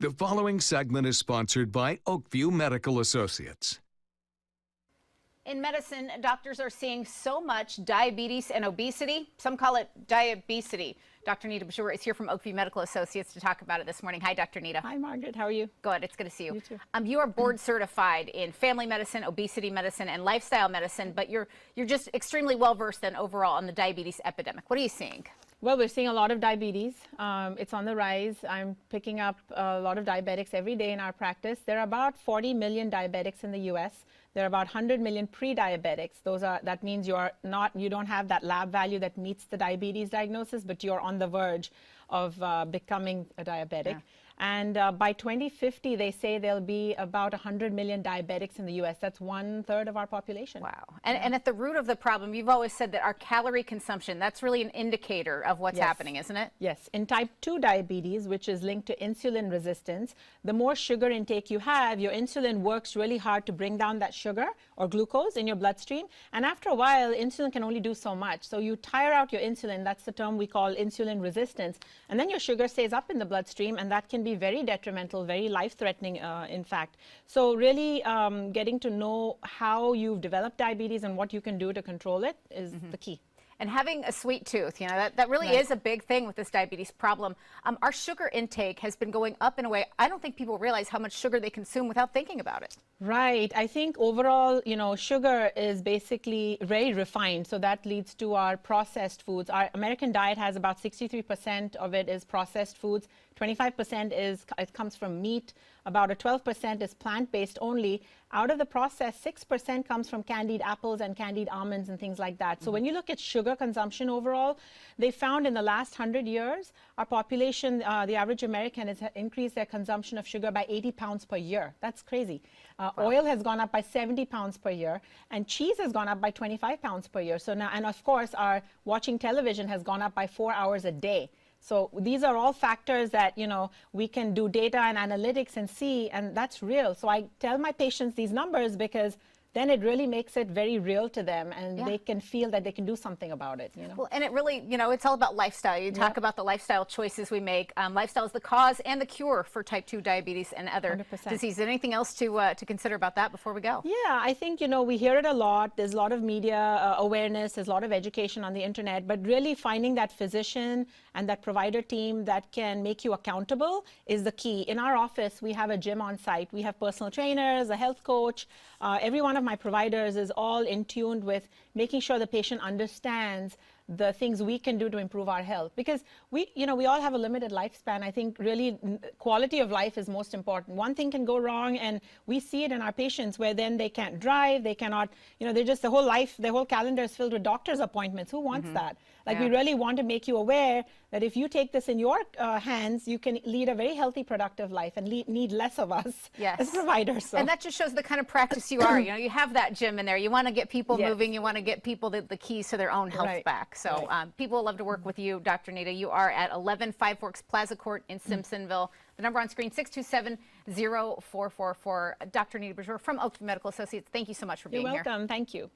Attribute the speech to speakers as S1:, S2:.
S1: The following segment is sponsored by Oakview Medical Associates.
S2: In medicine, doctors are seeing so much diabetes and obesity. Some call it diabesity. Dr. Nita Bajor is here from Oakview Medical Associates to talk about it this morning. Hi, Dr. Nita.
S3: Hi, Margaret. How are you?
S2: Good. It's good to see you.
S3: You too.
S2: You are board certified in family medicine, obesity medicine, and lifestyle medicine, but you're just extremely well versed then overall on the diabetes epidemic. What are you seeing?
S3: Well, we're seeing a lot of diabetes. It's on the rise. I'm picking up a lot of diabetics every day in our practice. There are about 40 million diabetics in the U.S. There are about 100 million pre-diabetics. That means you don't have that lab value that meets the diabetes diagnosis, but you're on the verge of becoming a diabetic. Yeah. And by 2050, they say there'll be about 100 million diabetics in the U.S. That's 1/3 of our population.
S2: Wow. And at the root of the problem, you've always said that our calorie consumption, that's really an indicator of what's happening, isn't it?
S3: Yes. In type 2 diabetes, which is linked to insulin resistance, the more sugar intake you have, your insulin works really hard to bring down that sugar or glucose in your bloodstream. And after a while, insulin can only do so much. So you tire out your insulin. That's the term we call insulin resistance. And then your sugar stays up in the bloodstream, and that can be very detrimental, very life-threatening, in fact. So really getting to know how you've developed diabetes and what you can do to control it is the key.
S2: And having a sweet tooth, that really is a big thing with this diabetes problem. Our sugar intake has been going up in a way I don't think people realize how much sugar they consume without thinking about it.
S3: Right. I think overall, sugar is basically very refined. So that leads to our processed foods. Our American diet has about 63% of it is processed foods. 25% it comes from meat. About 12% is plant-based only. Out of the process, 6% comes from candied apples and candied almonds and things like that. So when you look at sugar consumption overall, they found in the last 100 years, our population, the average American, has increased their consumption of sugar by 80 pounds per year. That's crazy. Wow. Oil has gone up by 70 pounds per year, and cheese has gone up by 25 pounds per year. So now, and of course, our watching television has gone up by 4 hours a day. So these are all factors that, we can do data and analytics and see, and that's real. So I tell my patients these numbers because then it really makes it very real to them, and they can feel that they can do something about it.
S2: Well, and it really, it's all about lifestyle. You talk about the lifestyle choices we make. Lifestyle is the cause and the cure for type 2 diabetes and other
S3: 100%.
S2: diseases. Anything else to consider about that before we go?
S3: Yeah, I think, we hear it a lot. There's a lot of media awareness. There's a lot of education on the internet. But really finding that physician and that provider team that can make you accountable is the key. In our office, we have a gym on site. We have personal trainers, a health coach. Every one of my providers is all in tune with making sure the patient understands the things we can do to improve our health, because we all have a limited lifespan. I think really quality of life is most important. One thing can go wrong, and we see it in our patients where then they can't drive, they cannot, they're just their whole calendar is filled with doctor's appointments. Who wants that? Like, we really want to make you aware that if you take this in your hands, you can lead a very healthy, productive life and need less of us as providers. So.
S2: And that just shows the kind of practice you are. You have that gym in there. You want to get people moving. You want to get people the keys to their own health back. So people love to work with you, Dr. Nita. You are at 11 Five Forks Plaza Court in Simpsonville. The number on screen, 627-0444. Dr. Nita Bajor from Oakview Medical Associates, thank you so much for being here.
S3: You're welcome. Thank you.